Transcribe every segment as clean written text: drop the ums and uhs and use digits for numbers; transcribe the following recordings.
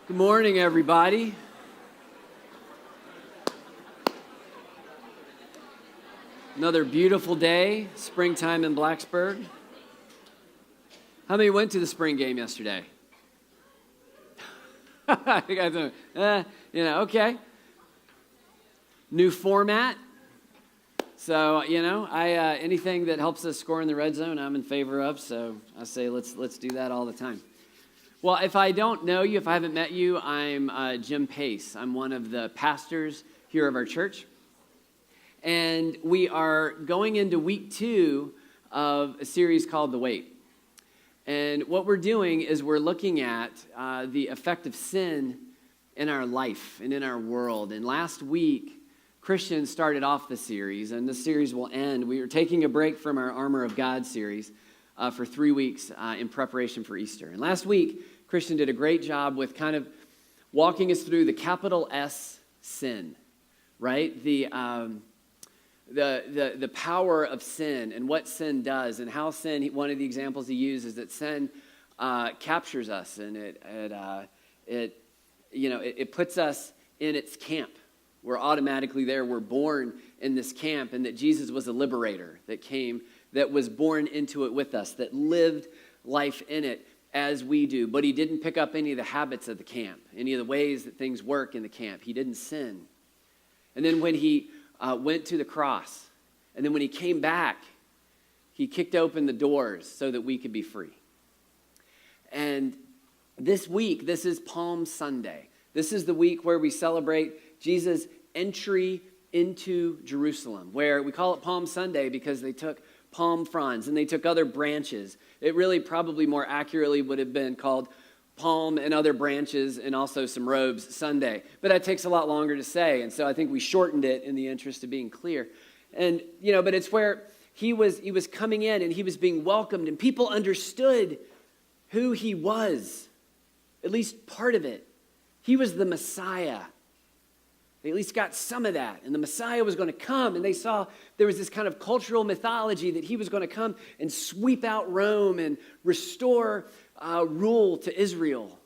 Good morning, everybody. Another beautiful day, springtime in Blacksburg. How many went to the spring game yesterday? Okay. New format. So, anything that helps us score in the red zone, I'm in favor of. So I say let's do that all the time. Well, if I don't know you, if I haven't met you, I'm Jim Pace. I'm one of the pastors here of our church. And we are going into week 2 of a series called The Wait. And what we're doing is we're looking at the effect of sin in our life and in our world. And last week, Christian started off the series, and this series will end. We are taking a break from our Armor of God series for 3 weeks in preparation for Easter. And last week, Christian did a great job with kind of walking us through the capital S sin, right? The power of sin and what sin does and how sin, one of the examples he used is that sin captures us, and it puts us in its camp. We're automatically there. We're born in this camp, and that Jesus was a liberator that came, that was born into it with us, that lived life in it as we do. But he didn't pick up any of the habits of the camp, any of the ways that things work in the camp. He didn't sin. And then when he went to the cross, and then when he came back, he kicked open the doors so that we could be free. And this week, this is Palm Sunday. This is the week where we celebrate Jesus' entry into Jerusalem, where we call it Palm Sunday because they took palm fronds and they took other branches. It really probably more accurately would have been called Palm and Other Branches and also some Robes Sunday. But that takes a lot longer to say, and so I think we shortened it in the interest of being clear. And, but it's where he was coming in and he was being welcomed, and people understood who he was, at least part of it. He was the Messiah. They at least got some of that. And the Messiah was going to come, and they saw there was this kind of cultural mythology that he was going to come and sweep out Rome and restore rule to Israel.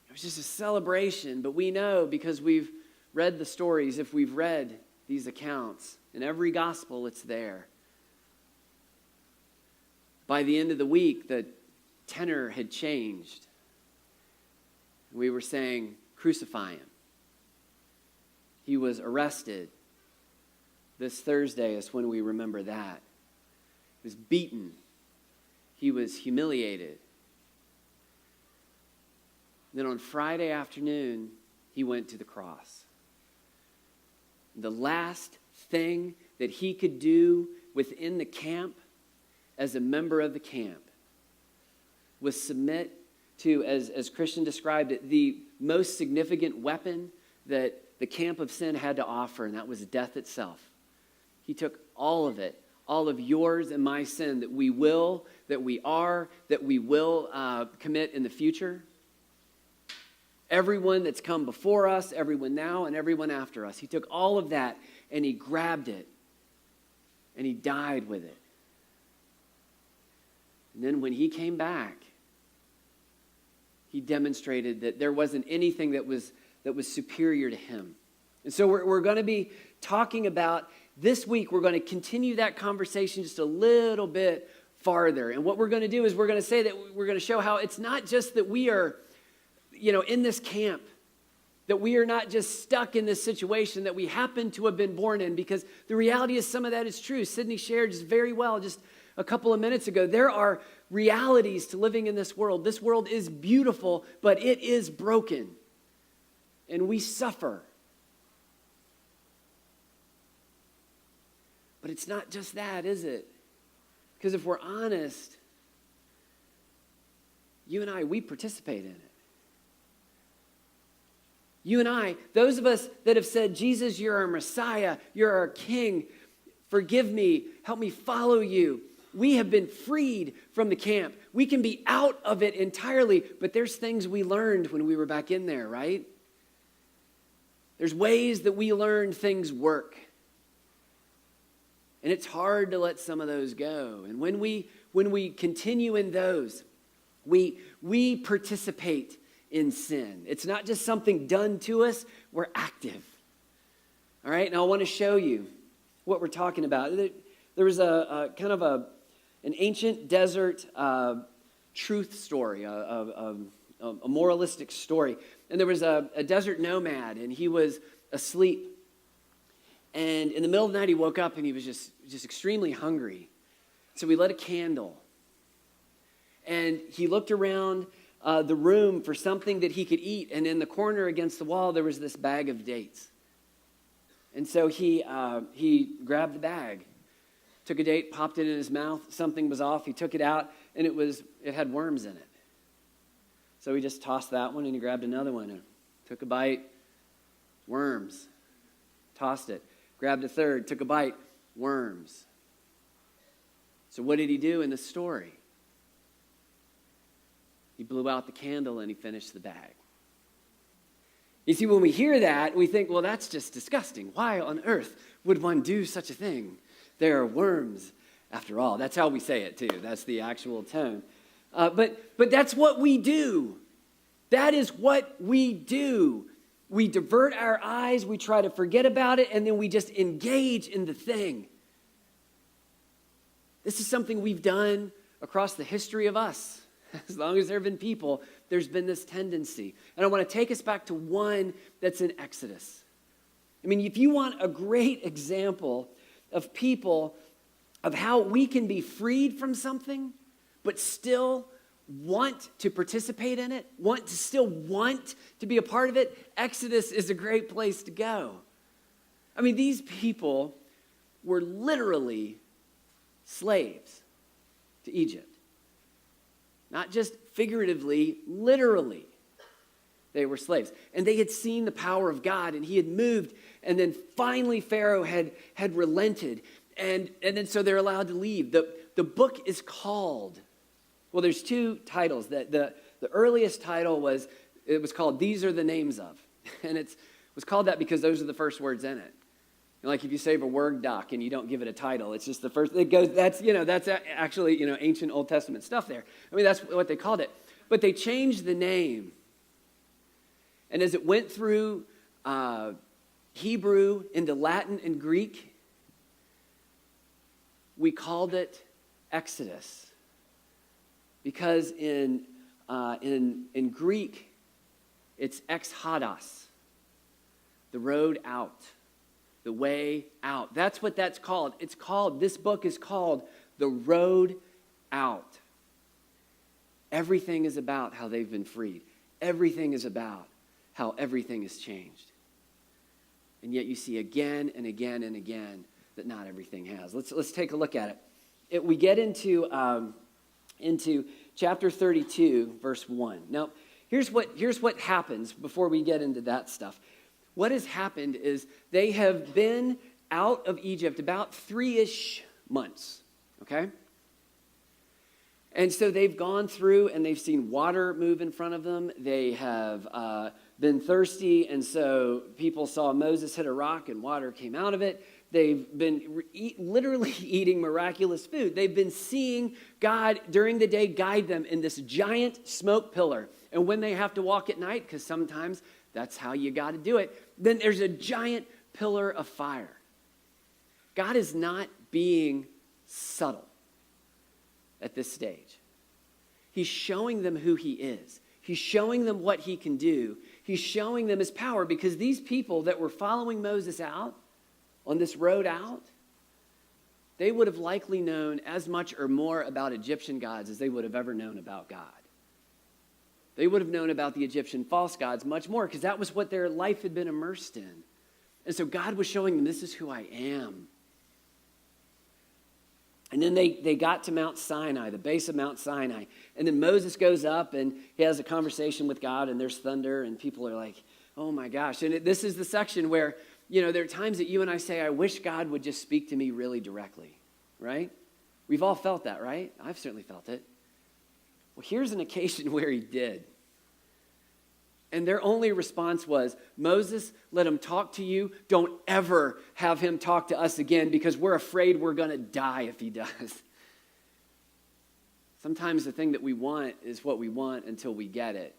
It was just a celebration, but we know because we've read the stories, if we've read these accounts, in every gospel it's there. By the end of the week, the tenor had changed. We were saying, crucify him. He was arrested. This Thursday is when we remember that. He was beaten. He was humiliated. Then on Friday afternoon, he went to the cross. The last thing that he could do within the camp as a member of the camp was submit to, as Christian described it, the most significant weapon that the camp of sin had to offer, and that was death itself. He took all of it, all of yours and my sin that we will commit in the future. Everyone that's come before us, everyone now, and everyone after us. He took all of that and he grabbed it and he died with it. And then when he came back, he demonstrated that there wasn't anything that was superior to him. And so we're going to be talking about, this week, we're going to continue that conversation just a little bit farther. And what we're going to do is we're going to say that we're going to show how it's not just that we are, in this camp, that we are not just stuck in this situation that we happen to have been born in, because the reality is some of that is true. Sydney shared just very well just a couple of minutes ago. There are realities to living in this world. This world is beautiful, but it is broken. And we suffer. But it's not just that, is it? Because if we're honest, you and I, we participate in it. You and I, those of us that have said, Jesus, you're our Messiah, you're our King, forgive me, help me follow you. We have been freed from the camp. We can be out of it entirely, but there's things we learned when we were back in there, right? There's ways that we learned things work. And it's hard to let some of those go. And when we continue in those, we participate in sin. It's not just something done to us, we're active. All right, now I want to show you what we're talking about. There was a kind of an ancient desert truth story, a moralistic story. And there was a desert nomad, and he was asleep. And in the middle of the night, he woke up, and he was just extremely hungry. So he lit a candle. And he looked around the room for something that he could eat. And in the corner against the wall, there was this bag of dates. And so he grabbed the bag, took a date, popped it in his mouth. Something was off. He took it out, and it had worms in it. So he just tossed that one, and he grabbed another one and took a bite. Worms. Tossed it. Grabbed a third, took a bite. Worms. So what did he do in the story? He blew out the candle, and he finished the bag. You see, when we hear that, we think, well, that's just disgusting. Why on earth would one do such a thing? There are worms, after all. That's how we say it, too. That's the actual tone. But that's what we do. That is what we do. We divert our eyes, we try to forget about it, and then we just engage in the thing. This is something we've done across the history of us. As long as there have been people, there's been this tendency. And I want to take us back to one that's in Exodus. I mean, if you want a great example of people, of how we can be freed from something, but still want to participate in it, want to be a part of it, Exodus is a great place to go. I mean, these people were literally slaves to Egypt. Not just figuratively, literally. They were slaves. And they had seen the power of God, and he had moved, and then finally Pharaoh had relented. And then so they're allowed to leave. The book is called, well, there's two titles. The earliest title was called These Are the Names Of. And it was called that because those are the first words in it. Like if you save a Word doc and you don't give it a title, it's just the first, it goes, that's actually, ancient Old Testament stuff there. I mean, that's what they called it. But they changed the name. And as it went through Hebrew into Latin and Greek, we called it Exodus. Because in Greek, it's exodos, the road out. The way out. That's what that's called. This book is called The Road Out. Everything is about how they've been freed. Everything is about how everything has changed. And yet you see again and again and again that not everything has. Let's take a look at it. We get into chapter 32, verse 1. Now, here's what happens before we get into that stuff. What has happened is they have been out of Egypt about 3-ish months, okay? And so they've gone through and they've seen water move in front of them. They have been thirsty, and so people saw Moses hit a rock and water came out of it. They've been literally eating miraculous food. They've been seeing God during the day guide them in this giant smoke pillar. And when they have to walk at night, because sometimes that's how you got to do it, then there's a giant pillar of fire. God is not being subtle at this stage. He's showing them who he is. He's showing them what he can do. He's showing them his power, because these people that were following Moses out on this road out, they would have likely known as much or more about Egyptian gods as they would have ever known about God. They would have known about the Egyptian false gods much more, because that was what their life had been immersed in. And so God was showing them, this is who I am. And then they got to Mount Sinai, the base of Mount Sinai. And then Moses goes up and he has a conversation with God, and there's thunder, and people are like, oh my gosh. And this is the section where, there are times that you and I say, I wish God would just speak to me really directly, right? We've all felt that, right? I've certainly felt it. Well, here's an occasion where he did. And their only response was, Moses, let him talk to you. Don't ever have him talk to us again, because we're afraid we're going to die if he does. Sometimes the thing that we want is what we want until we get it.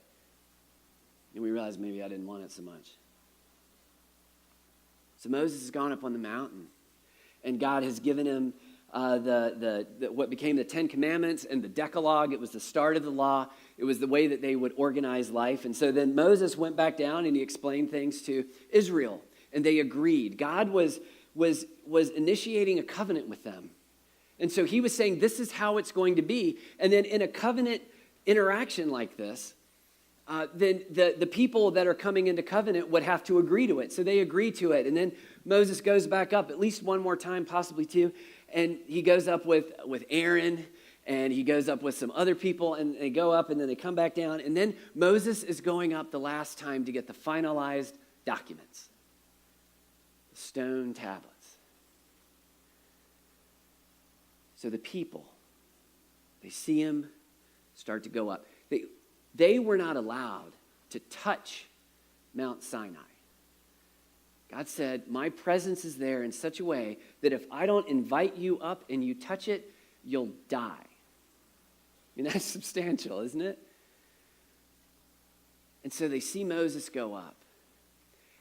And we realized maybe I didn't want it so much. So Moses has gone up on the mountain, and God has given him what became the Ten Commandments and the Decalogue. It was the start of the law. It was the way that they would organize life. And so then Moses went back down and he explained things to Israel, and they agreed. God was initiating a covenant with them. And so he was saying, this is how it's going to be. And then in a covenant interaction like this, then the people that are coming into covenant would have to agree to it. So they agree to it. And then Moses goes back up at least one more time, possibly two. And he goes up with Aaron, and he goes up with some other people, and they go up, and then they come back down. And then Moses is going up the last time to get the finalized documents, the stone tablets. So the people, they see him start to go up. They were not allowed to touch Mount Sinai. God said, my presence is there in such a way that if I don't invite you up and you touch it, you'll die. I mean, that's substantial, isn't it? And so they see Moses go up,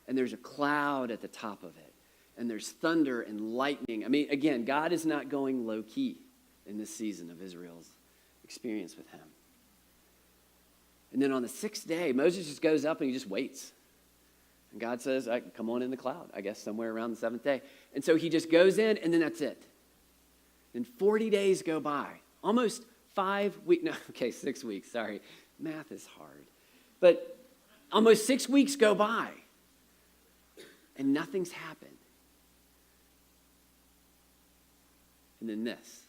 and there's a cloud at the top of it, and there's thunder and lightning. I mean, again, God is not going low-key in this season of Israel's experience with him. And then on the sixth day, Moses just goes up and he just waits. And God says, come on in the cloud, I guess somewhere around the seventh day. And so he just goes in, and then that's it. Then 40 days go by. Almost 5 weeks. No, okay, 6 weeks. Sorry. Math is hard. But almost 6 weeks go by. And nothing's happened. And then this.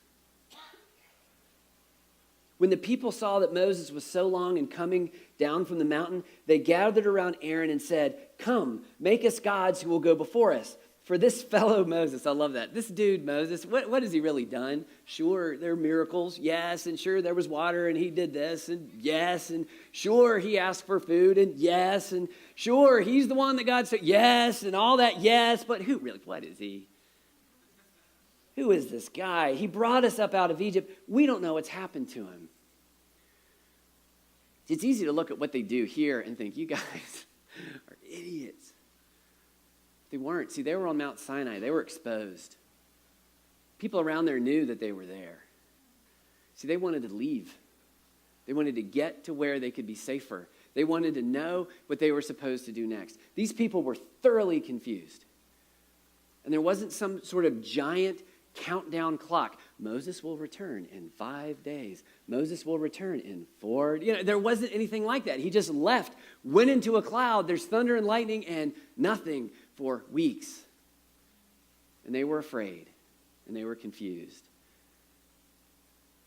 When the people saw that Moses was so long in coming down from the mountain, they gathered around Aaron and said, come, make us gods who will go before us. For this fellow Moses, I love that. This dude Moses, what has he really done? Sure, there are miracles, yes, and sure there was water and he did this, and yes, and sure he asked for food, and yes, and sure he's the one that God said, yes, and all that, yes, but who really, what is he? Who is this guy? He brought us up out of Egypt. We don't know what's happened to him. It's easy to look at what they do here and think, you guys are idiots. They weren't. See, they were on Mount Sinai. They were exposed. People around there knew that they were there. See, they wanted to leave. They wanted to get to where they could be safer. They wanted to know what they were supposed to do next. These people were thoroughly confused. And there wasn't some sort of giant countdown clock. Moses will return in 5 days. Moses will return in 4. There wasn't anything like that. He just left, went into a cloud. There's thunder and lightning and nothing for weeks. And they were afraid and they were confused.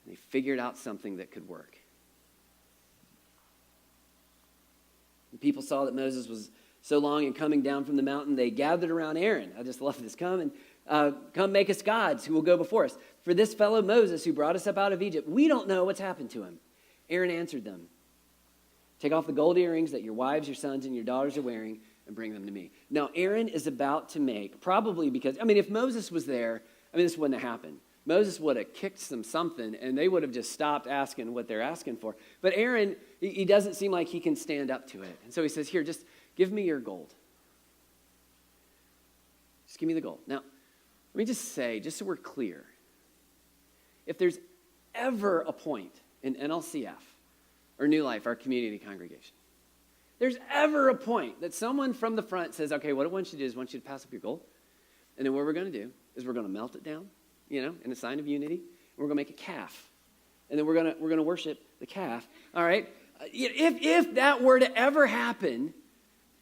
And they figured out something that could work. The people saw that Moses was so long in coming down from the mountain, they gathered around Aaron. I just love this. Come make us gods who will go before us. For this fellow Moses who brought us up out of Egypt, we don't know what's happened to him. Aaron answered them, take off the gold earrings that your wives, your sons, and your daughters are wearing and bring them to me. Now, Aaron is about to make, probably because, if Moses was there, this wouldn't have happened. Moses would have kicked something, and they would have just stopped asking what they're asking for. But Aaron, he doesn't seem like he can stand up to it. And so he says, here, just give me your gold. Just give me the gold. Now, let me just say, just so we're clear, if there's ever a point in NLCF or New Life, our community congregation, there's ever a point that someone from the front says, okay, what I want you to do is I want you to pass up your gold, and then what we're going to do is we're going to melt it down, in a sign of unity, and we're going to make a calf, and then we're going to worship the calf, all right? If that were to ever happen,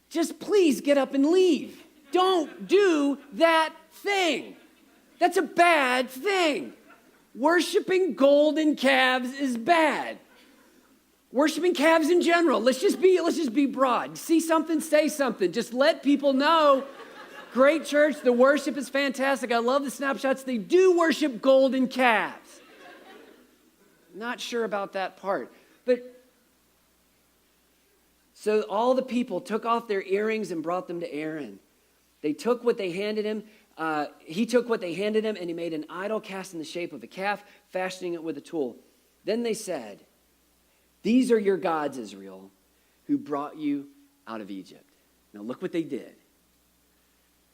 just please get up and leave. Don't do that thing. That's a bad thing. Worshiping golden calves is bad. Worshiping calves in general. Let's just be broad. See something, say something. Just let people know. Great church. The worship is fantastic. I love the snapshots. They do worship golden calves. Not sure about that part. But so all the people took off their earrings and brought them to Aaron. They took what they handed him. He took what they handed him, and he made an idol cast in the shape of a calf, fashioning it with a tool. Then they said, these are your gods, Israel, who brought you out of Egypt. Now look what they did.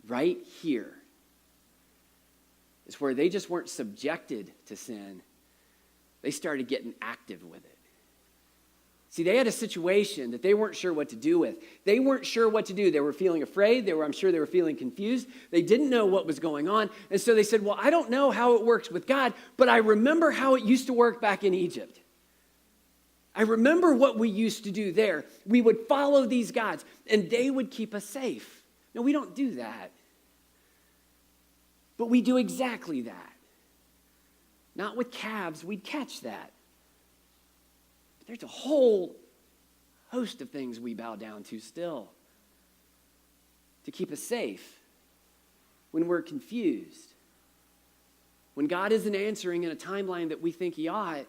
Right here is where they just weren't subjected to sin. They started getting active with it. See, they had a situation that they weren't sure what to do with. They weren't sure what to do. They were feeling afraid. I'm sure they were feeling confused. They didn't know what was going on. And so they said, well, I don't know how it works with God, but I remember how it used to work back in Egypt. I remember what we used to do there. We would follow these gods, and they would keep us safe. No, we don't do that. But we do exactly that. Not with calves, we'd catch that. But there's a whole host of things we bow down to still to keep us safe when we're confused. When God isn't answering in a timeline that we think he ought,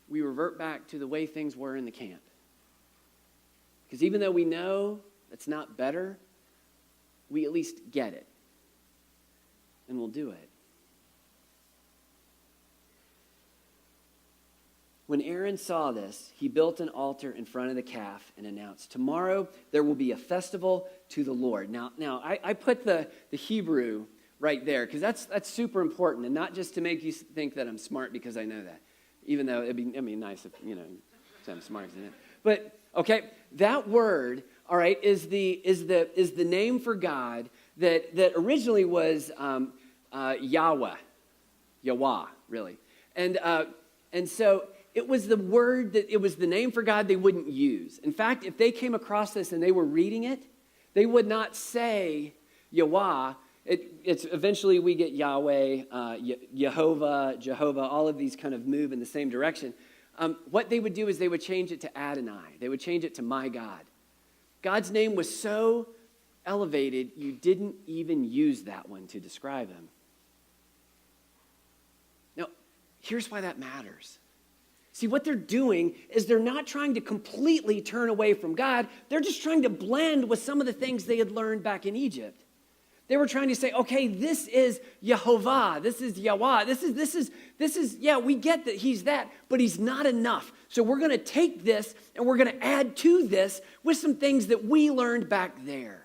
we revert back to the way things were in the camp. Because even though we know it's not better, we at least get it. And we'll do it. When Aaron saw this, he built an altar in front of the calf and announced, tomorrow there will be a festival to the Lord. Now I put the Hebrew right there because that's super important, and not just to make you think that I'm smart because I know that. Even though it'd be nice if, say I'm smart, isn't it? But, okay, that word, all right, is the name for God that originally was Yahweh, really. And so it was the word that, it was the name for God they wouldn't use. In fact, if they came across this and they were reading it, they would not say Yahweh. It's eventually we get Yahweh, Jehovah, all of these kind of move in the same direction. What they would do is they would change it to Adonai. They would change it to my God. God's name was so elevated, you didn't even use that one to describe him. Now, here's why that matters. See, what they're doing is they're not trying to completely turn away from God. They're just trying to blend with some of the things they had learned back in Egypt. They were trying to say, okay, this is Yehovah, this is Yahweh, this is, yeah, we get that he's that, but he's not enough. So we're going to take this and we're going to add to this with some things that we learned back there.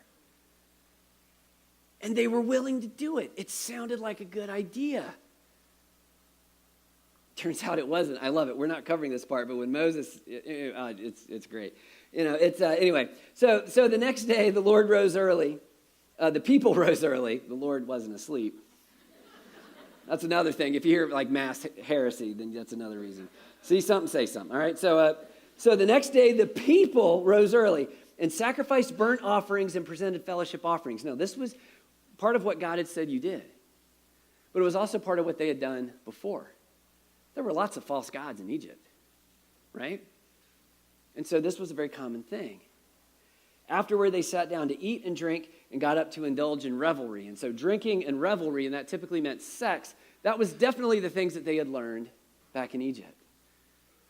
And they were willing to do it. It sounded like a good idea. Turns out it wasn't. I love it. We're not covering this part, but when Moses, it's great. Anyway, so the next day the Lord rose early. The people rose early. The Lord wasn't asleep. That's another thing. If you hear like mass heresy, then that's another reason. See something, say something. All right. So the next day, the people rose early and sacrificed burnt offerings and presented fellowship offerings. Now, this was part of what God had said you did, but it was also part of what they had done before. There were lots of false gods in Egypt, right? And so this was a very common thing. Afterward, they sat down to eat and drink and got up to indulge in revelry. And so drinking and revelry, and that typically meant sex, that was definitely the things that they had learned back in Egypt.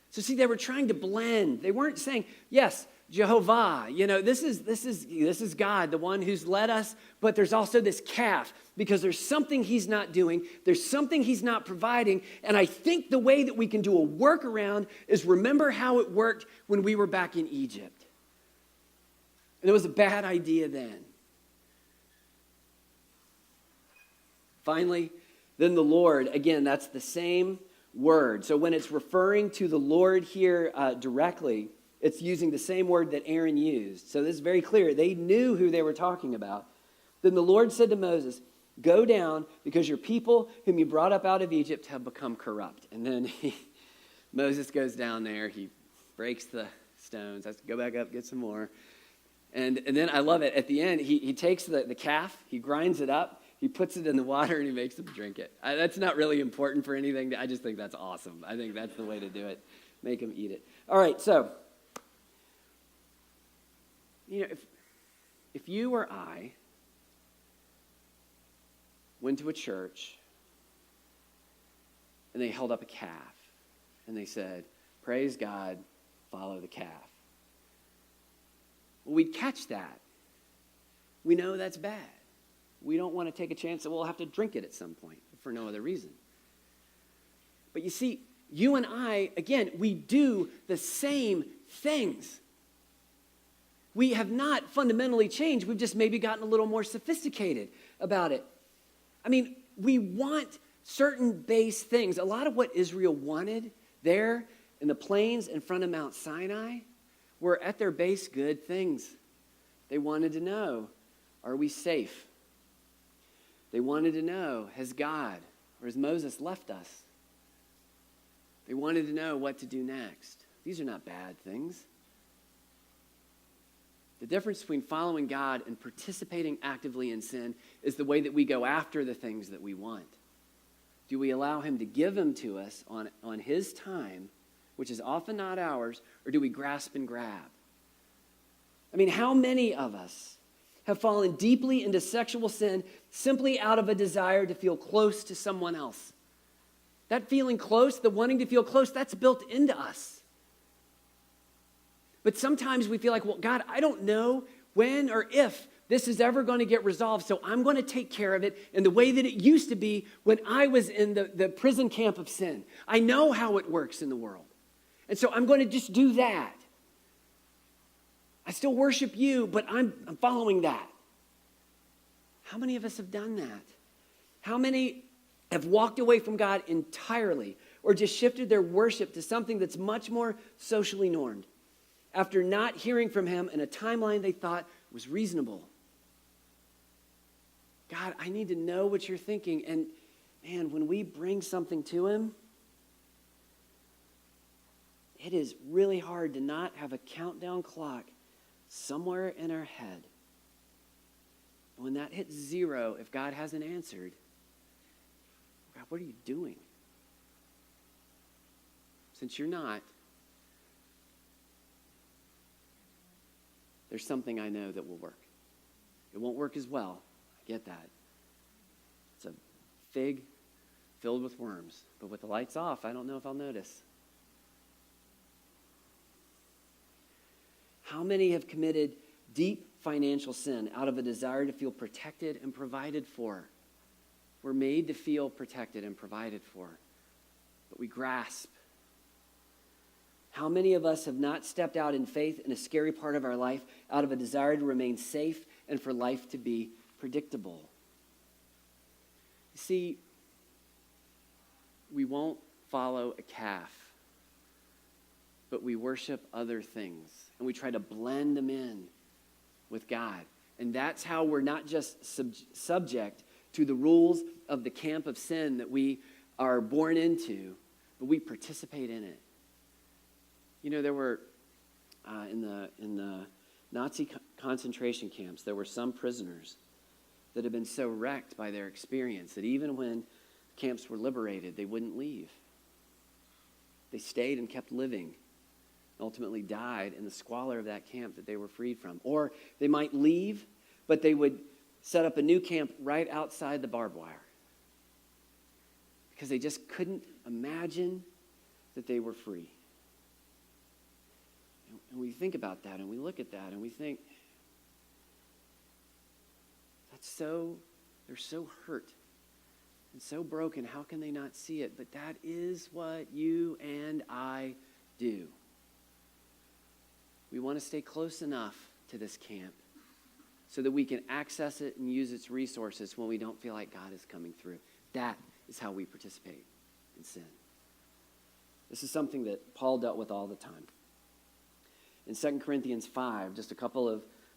So see, they were trying to blend. They weren't saying, yes, Jehovah, this is God, the one who's led us, but there's also this calf because there's something he's not doing. There's something he's not providing. And I think the way that we can do a workaround is remember how it worked when we were back in Egypt. And it was a bad idea then. Finally, then the Lord, again, that's the same word. So when it's referring to the Lord here directly, it's using the same word that Aaron used. So this is very clear. They knew who they were talking about. Then the Lord said to Moses, go down because your people whom you brought up out of Egypt have become corrupt. And then Moses goes down there. He breaks the stones. Has to go back up, get some more. And then I love it. At the end, he takes the calf, he grinds it up, he puts it in the water, and he makes them drink it. That's not really important for anything. I just think that's awesome. I think that's the way to do it. Make them eat it. All right, so, if you or I went to a church and they held up a calf and they said, praise God, follow the calf. Well, we'd catch that. We know that's bad. We don't want to take a chance that we'll have to drink it at some point for no other reason. But you see, you and I, again, we do the same things. We have not fundamentally changed. We've just maybe gotten a little more sophisticated about it. I mean, we want certain base things. A lot of what Israel wanted there in the plains in front of Mount Sinai were at their base good things. They wanted to know, are we safe? They wanted to know, has God or has Moses left us? They wanted to know what to do next. These are not bad things. The difference between following God and participating actively in sin is the way that we go after the things that we want. Do we allow him to give them to us on his time, which is often not ours, or do we grasp and grab? I mean, how many of us have fallen deeply into sexual sin simply out of a desire to feel close to someone else? That feeling close, the wanting to feel close, that's built into us. But sometimes we feel like, well, God, I don't know when or if this is ever going to get resolved, so I'm going to take care of it in the way that it used to be when I was in the prison camp of sin. I know how it works in the world. And so I'm going to just do that. I still worship you, but I'm following that. How many of us have done that? How many have walked away from God entirely or just shifted their worship to something that's much more socially normed after not hearing from him in a timeline they thought was reasonable? God, I need to know what you're thinking. And man, when we bring something to him, it is really hard to not have a countdown clock somewhere in our head. And when that hits 0, if God hasn't answered, God, what are you doing? Since you're not, there's something I know that will work. It won't work as well. I get that. It's a fig filled with worms. But with the lights off, I don't know if I'll notice. How many have committed deep financial sin out of a desire to feel protected and provided for? We're made to feel protected and provided for, but we grasp. How many of us have not stepped out in faith in a scary part of our life out of a desire to remain safe and for life to be predictable? You see, we won't follow a calf, but we worship other things, and we try to blend them in with God. And that's how we're not just subject to the rules of the camp of sin that we are born into, but we participate in it. You know, there were, in the Nazi concentration camps, there were some prisoners that had been so wrecked by their experience that even when camps were liberated, they wouldn't leave. They stayed and kept living, ultimately died in the squalor of that camp that they were freed from. Or they might leave, but they would set up a new camp right outside the barbed wire because they just couldn't imagine that they were free. And we think about that and we look at that and we think, they're so hurt and so broken. How can they not see it? But that is what you and I do. We want to stay close enough to this camp so that we can access it and use its resources when we don't feel like God is coming through. That is how we participate in sin. This is something that Paul dealt with all the time. In 2 Corinthians 5, just a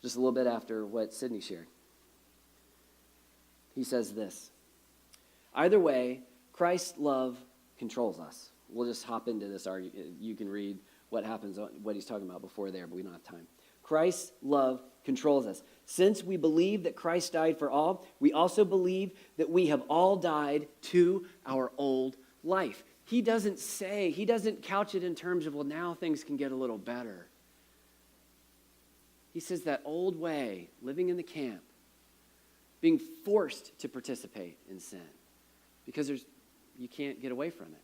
little bit after what Sydney shared, he says this: either way, Christ's love controls us. We'll just hop into this argument. You can read what he's talking about before there, but we don't have time. Christ's love controls us. Since we believe that Christ died for all, we also believe that we have all died to our old life. He doesn't couch it in terms of, well, now things can get a little better. He says that old way, living in the camp, being forced to participate in sin because you can't get away from it.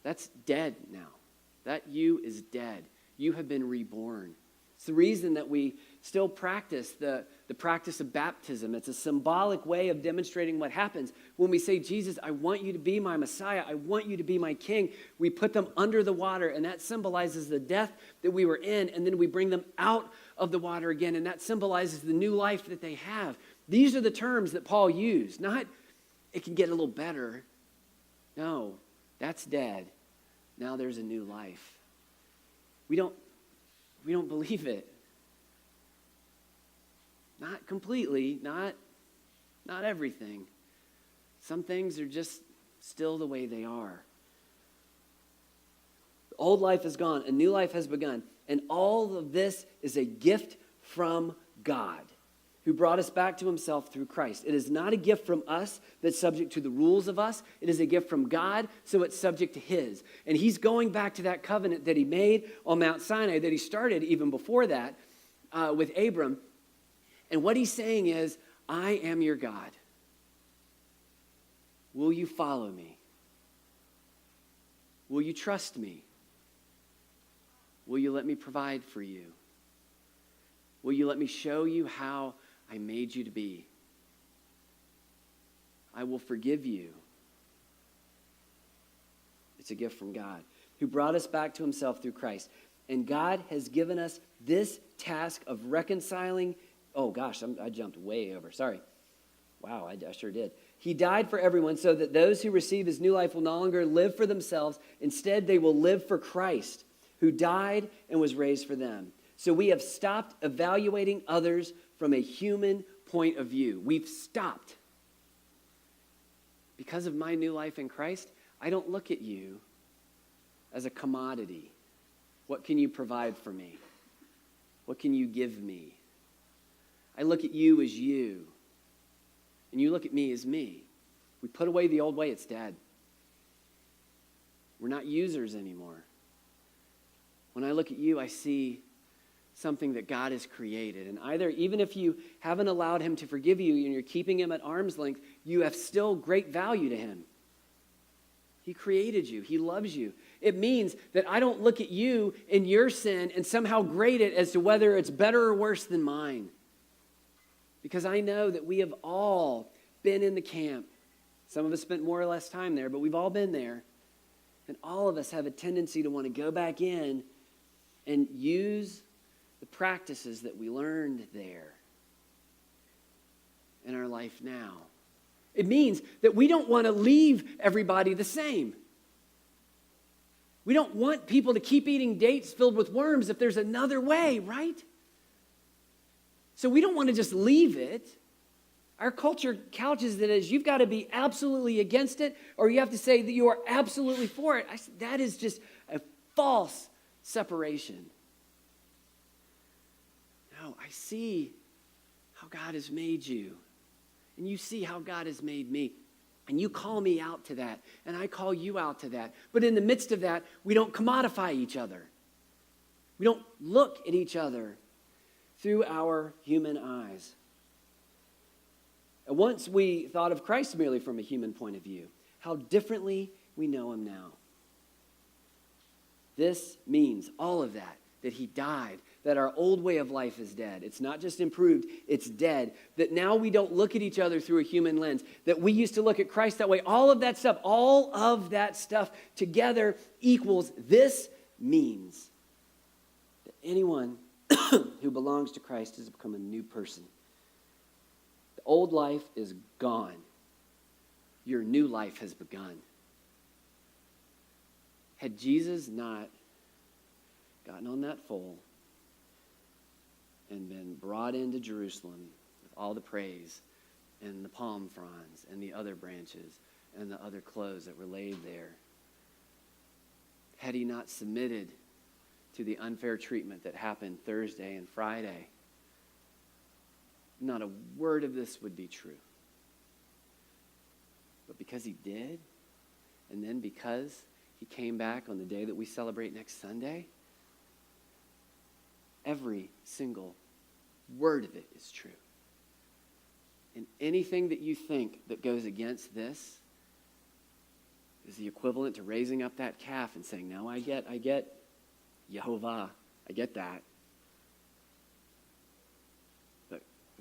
That's dead now. That you is dead. You have been reborn. It's the reason that we still practice the practice of baptism. It's a symbolic way of demonstrating what happens. When we say, Jesus, I want you to be my Messiah. I want you to be my King. We put them under the water, and that symbolizes the death that we were in, and then we bring them out of the water again, and that symbolizes the new life that they have. These are the terms that Paul used, not it can get a little better. No, that's dead. Now there's a new life. We don't believe it. Not completely, not everything. Some things are just still the way they are. The old life is gone, a new life has begun, and all of this is a gift from God, who brought us back to himself through Christ. It is not a gift from us that's subject to the rules of us. It is a gift from God, so it's subject to his. And he's going back to that covenant that he made on Mount Sinai, that he started even before that with Abram. And what he's saying is, I am your God. Will you follow me? Will you trust me? Will you let me provide for you? Will you let me show you how I made you to be? I will forgive you. It's a gift from God, who brought us back to himself through Christ. And God has given us this task of reconciling. Oh gosh, I jumped way over. Sorry. Wow, I sure did. He died for everyone so that those who receive his new life will no longer live for themselves. Instead, they will live for Christ, who died and was raised for them. So we have stopped evaluating others from a human point of view. We've stopped. Because of my new life in Christ, I don't look at you as a commodity. What can you provide for me? What can you give me? I look at you as you, and you look at me as me. We put away the old way, it's dead. We're not users anymore. When I look at you, I see something that God has created. And even if you haven't allowed him to forgive you and you're keeping him at arm's length, you have still great value to him. He created you. He loves you. It means that I don't look at you and your sin and somehow grade it as to whether it's better or worse than mine. Because I know that we have all been in the camp. Some of us spent more or less time there, but we've all been there. And all of us have a tendency to want to go back in and use the practices that we learned there in our life now. It means that we don't want to leave everybody the same. We don't want people to keep eating dates filled with worms if there's another way, right? So we don't want to just leave it. Our culture couches it as you've got to be absolutely against it, or you have to say that you are absolutely for it. That is just a false separation. No, I see how God has made you, and you see how God has made me, and you call me out to that, and I call you out to that. But in the midst of that, we don't commodify each other. We don't look at each other through our human eyes. And once we thought of Christ merely from a human point of view, how differently we know him now. This means all of that he died, that our old way of life is dead. It's not just improved, it's dead. That now we don't look at each other through a human lens, that we used to look at Christ that way. All of that stuff together equals, this means that anyone who belongs to Christ has become a new person. The old life is gone. Your new life has begun. Had Jesus not gotten on that foal and been brought into Jerusalem with all the praise and the palm fronds and the other branches and the other clothes that were laid there, had he not submitted to the unfair treatment that happened Thursday and Friday, not a word of this would be true. But because he did, and then because he came back on the day that we celebrate next Sunday, every single word of it is true. And anything that you think that goes against this is the equivalent to raising up that calf and saying, no, I get Yehovah, I get that.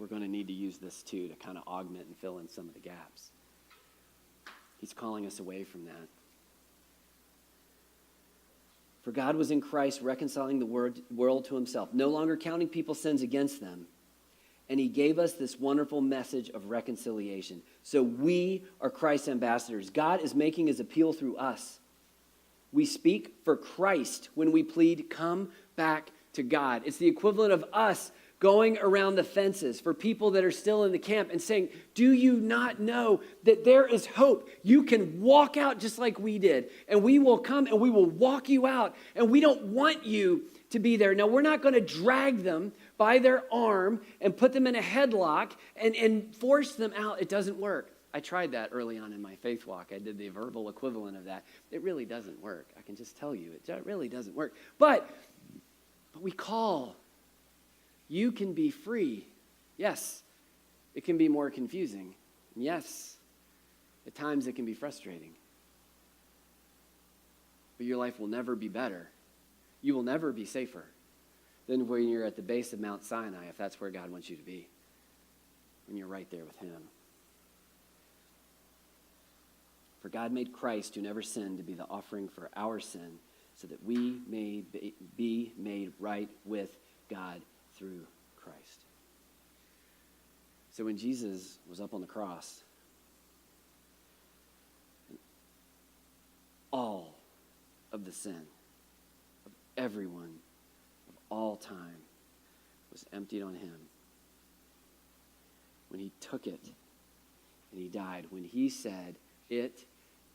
we're going to need to use this too to kind of augment and fill in some of the gaps. He's calling us away from that. For God was in Christ reconciling the world to himself, no longer counting people's sins against them. And he gave us this wonderful message of reconciliation. So we are Christ's ambassadors. God is making his appeal through us. We speak for Christ when we plead, come back to God. It's the equivalent of us going around the fences for people that are still in the camp and saying, do you not know that there is hope? You can walk out just like we did, and we will come and we will walk you out, and we don't want you to be there. Now, we're not going to drag them by their arm and put them in a headlock and force them out. It doesn't work. I tried that early on in my faith walk. I did the verbal equivalent of that. It really doesn't work. I can just tell you, it really doesn't work. But we call. You can be free. Yes, it can be more confusing. Yes, at times it can be frustrating. But your life will never be better. You will never be safer than when you're at the base of Mount Sinai, if that's where God wants you to be, when you're right there with him. For God made Christ, who never sinned, to be the offering for our sin, so that we may be made right with God through Christ. So when Jesus was up on the cross, all of the sin of everyone of all time was emptied on him. When he took it and he died, when he said, it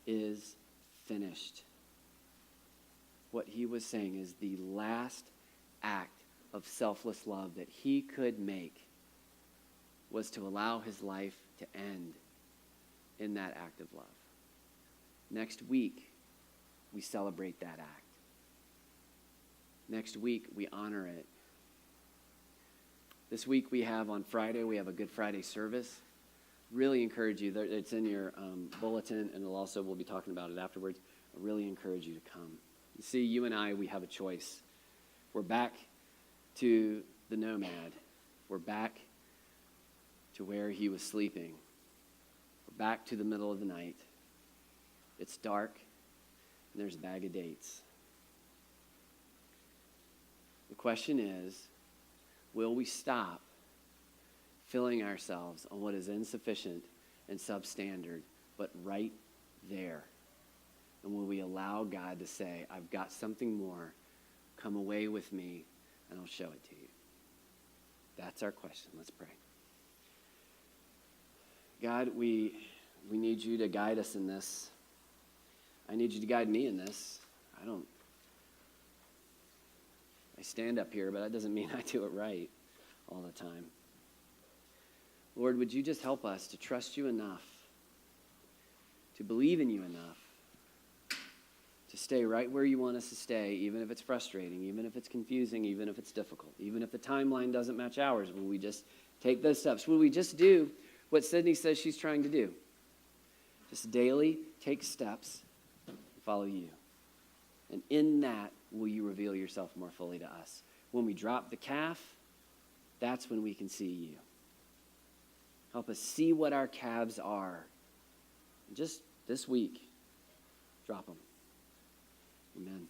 is finished. What he was saying is the last act of selfless love that he could make was to allow his life to end in that act of love. Next week, we celebrate that act. Next week, we honor it. This week we have on Friday, we have a Good Friday service. Really encourage you, it's in your bulletin, and we'll be talking about it afterwards. I really encourage you to come. You see, you and I, we have a choice. We're back to the nomad. We're back to where he was sleeping. We're back to the middle of the night. It's dark, and there's a bag of dates. The question is, will we stop filling ourselves on what is insufficient and substandard, but right there? And will we allow God to say, I've got something more. Come away with me, and I'll show it to you. That's our question. Let's pray. God, we need you to guide us in this. I need you to guide me in this. I stand up here, but that doesn't mean I do it right all the time. Lord, would you just help us to trust you enough, to believe in you enough, to stay right where you want us to stay, even if it's frustrating, even if it's confusing, even if it's difficult, even if the timeline doesn't match ours. Will we just take those steps? Will we just do what Sydney says she's trying to do? Just daily take steps and follow you. And in that, will you reveal yourself more fully to us? When we drop the calf, that's when we can see you. Help us see what our calves are. Just this week, drop them. Amen.